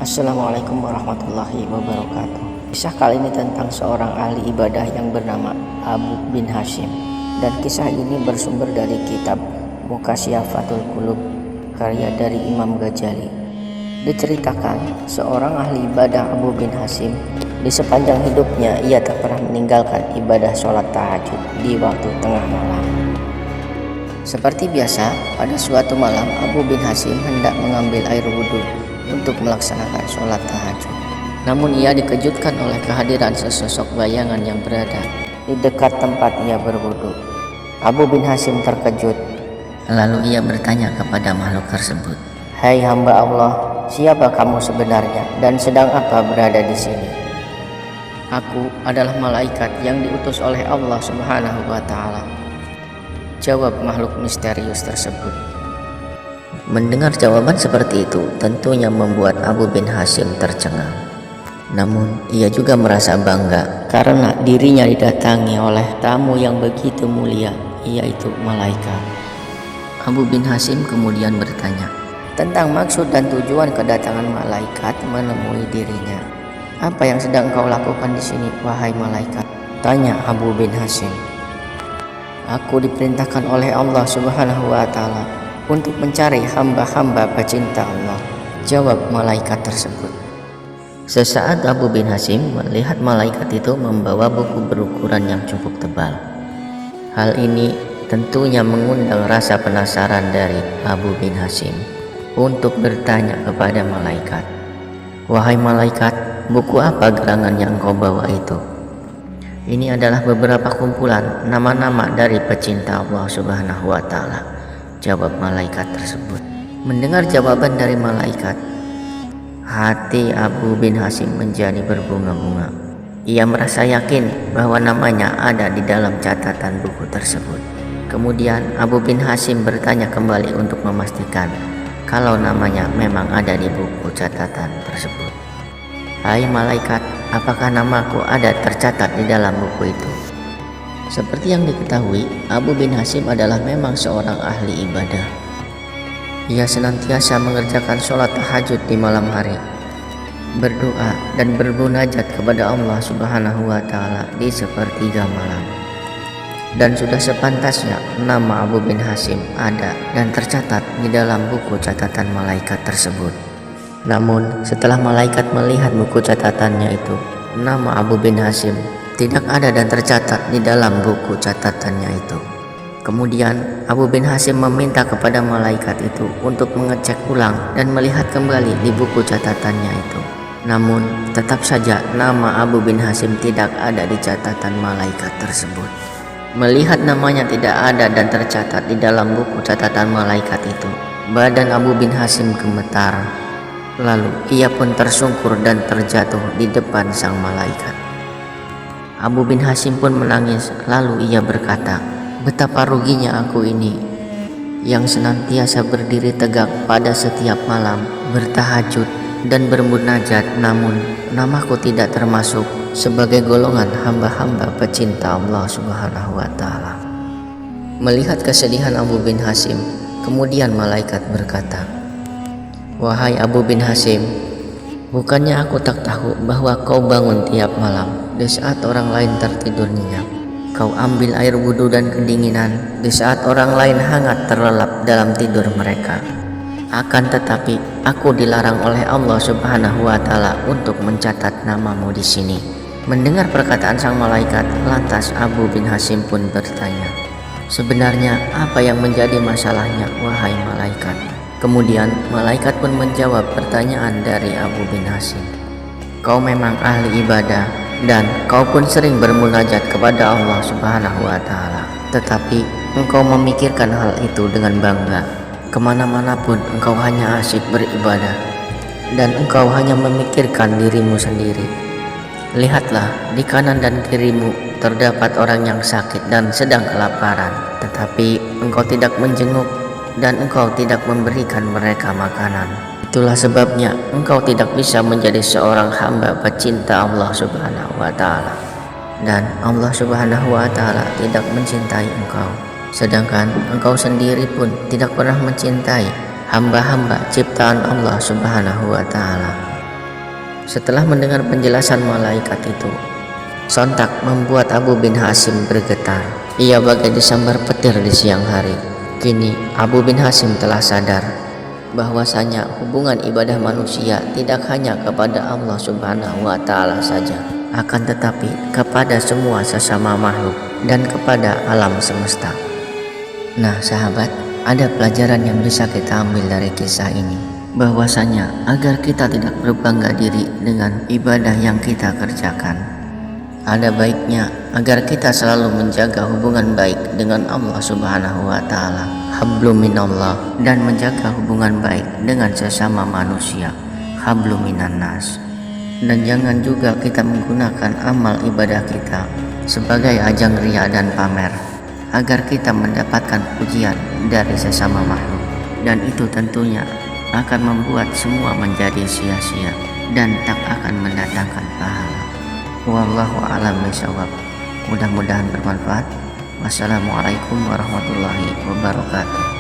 Assalamualaikum warahmatullahi wabarakatuh. Kisah kali ini tentang seorang ahli ibadah yang bernama Abu bin Hashim, dan kisah ini bersumber dari kitab Mukasyafatul Qulub karya dari Imam Ghazali. Diceritakan seorang ahli ibadah Abu bin Hashim, di sepanjang hidupnya ia tak pernah meninggalkan ibadah sholat tahajud di waktu tengah malam. Seperti biasa, pada suatu malam Abu bin Hashim hendak mengambil air wudhu untuk melaksanakan sholat tahajud. Namun ia dikejutkan oleh kehadiran sesosok bayangan yang berada di dekat tempat ia berwudu. Abu bin Hashim terkejut. Lalu ia bertanya kepada makhluk tersebut, "Hai hamba Allah, siapa kamu sebenarnya dan sedang apa berada di sini?" "Aku adalah malaikat yang diutus oleh Allah Subhanahu wa Ta'ala," jawab makhluk misterius tersebut. Mendengar jawaban seperti itu tentunya membuat Abu bin Hashim tercengang. Namun ia juga merasa bangga karena dirinya didatangi oleh tamu yang begitu mulia, yaitu malaikat. Abu bin Hashim kemudian bertanya tentang maksud dan tujuan kedatangan malaikat menemui dirinya. "Apa yang sedang kau lakukan di sini, wahai malaikat?" tanya Abu bin Hashim. "Aku diperintahkan oleh Allah Subhanahu wa Ta'ala untuk mencari hamba-hamba pecinta Allah," jawab malaikat tersebut. Sesaat Abu bin Hashim melihat malaikat itu membawa buku berukuran yang cukup tebal. Hal ini tentunya mengundang rasa penasaran dari Abu bin Hashim untuk bertanya kepada malaikat, "Wahai malaikat, buku apa gerangan yang kau bawa itu?" "Ini adalah beberapa kumpulan nama-nama dari pecinta Allah Subhanahu wa Ta'ala," jawab malaikat tersebut. Mendengar jawaban dari malaikat, hati Abu bin Hashim menjadi berbunga-bunga. Ia merasa yakin bahwa namanya ada di dalam catatan buku tersebut. Kemudian Abu bin Hashim bertanya kembali untuk memastikan kalau namanya memang ada di buku catatan tersebut. "Hai malaikat, apakah namaku ada tercatat di dalam buku itu?" Seperti yang diketahui, Abu bin Hashim adalah memang seorang ahli ibadah. Ia senantiasa mengerjakan sholat tahajud di malam hari, berdoa dan bermunajat kepada Allah Subhanahu wa Ta'ala di sepertiga malam. Dan sudah sepantasnya nama Abu bin Hashim ada dan tercatat di dalam buku catatan malaikat tersebut. Namun setelah malaikat melihat buku catatannya itu, nama Abu bin Hashim tidak ada dan tercatat di dalam buku catatannya itu. Kemudian Abu bin Hashim meminta kepada malaikat itu untuk mengecek ulang dan melihat kembali di buku catatannya itu. Namun tetap saja nama Abu bin Hashim tidak ada di catatan malaikat tersebut. Melihat namanya tidak ada dan tercatat di dalam buku catatan malaikat itu, badan Abu bin Hashim gemetar. Lalu ia pun tersungkur dan terjatuh di depan sang malaikat. Abu bin Hashim pun menangis, lalu ia berkata, "Betapa ruginya aku ini yang senantiasa berdiri tegak pada setiap malam, bertahajud dan bermunajat, namun namaku tidak termasuk sebagai golongan hamba-hamba pecinta Allah Subhanahu wa Ta'ala." Melihat kesedihan Abu bin Hashim, kemudian malaikat berkata, "Wahai Abu bin Hashim, bukannya aku tak tahu bahwa kau bangun tiap malam di saat orang lain tertidur nyenyak. Kau ambil air wudhu dan kedinginan di saat orang lain hangat terlelap dalam tidur mereka. Akan tetapi aku dilarang oleh Allah Subhanahu wa Ta'ala untuk mencatat namamu di sini." Mendengar perkataan sang malaikat, lantas Abu bin Hashim pun bertanya, "Sebenarnya apa yang menjadi masalahnya, wahai malaikat?" Kemudian malaikat pun menjawab pertanyaan dari Abu bin Hashim, "Kau memang ahli ibadah dan kau pun sering bermunajat kepada Allah Subhanahu wa Ta'ala. Tetapi engkau memikirkan hal itu dengan bangga. Kemana-mana pun engkau hanya asyik beribadah dan engkau hanya memikirkan dirimu sendiri. Lihatlah, di kanan dan kirimu terdapat orang yang sakit dan sedang kelaparan, tetapi engkau tidak menjenguk dan engkau tidak memberikan mereka makanan. Itulah sebabnya engkau tidak bisa menjadi seorang hamba pecinta Allah Subhanahu wa Ta'ala, dan Allah Subhanahu wa Ta'ala tidak mencintai engkau. Sedangkan engkau sendiri pun tidak pernah mencintai hamba-hamba ciptaan Allah Subhanahu wa Ta'ala. Setelah mendengar penjelasan malaikat itu, sontak membuat Abu bin Hasim bergetar. Ia bagai disambar petir di siang hari. Kini Abu bin Hasim telah sadar bahwasanya hubungan ibadah manusia tidak hanya kepada Allah Subhanahu wa Ta'ala saja, akan tetapi kepada semua sesama makhluk dan kepada alam semesta. Nah sahabat, ada pelajaran yang bisa kita ambil dari kisah ini, bahwasanya agar kita tidak berbangga diri dengan ibadah yang kita kerjakan, ada baiknya agar kita selalu menjaga hubungan baik dengan Allah Subhanahu wa Ta'ala, hablum minallah, dan menjaga hubungan baik dengan sesama manusia, hablum minan nas. Dan jangan juga kita menggunakan amal ibadah kita sebagai ajang ria dan pamer, agar kita mendapatkan pujian dari sesama makhluk, dan itu tentunya akan membuat semua menjadi sia-sia dan tak akan mendatangkan pahala. Wallahu a'lam bishawab. Mudah-mudahan bermanfaat. Wassalamualaikum warahmatullahi wabarakatuh.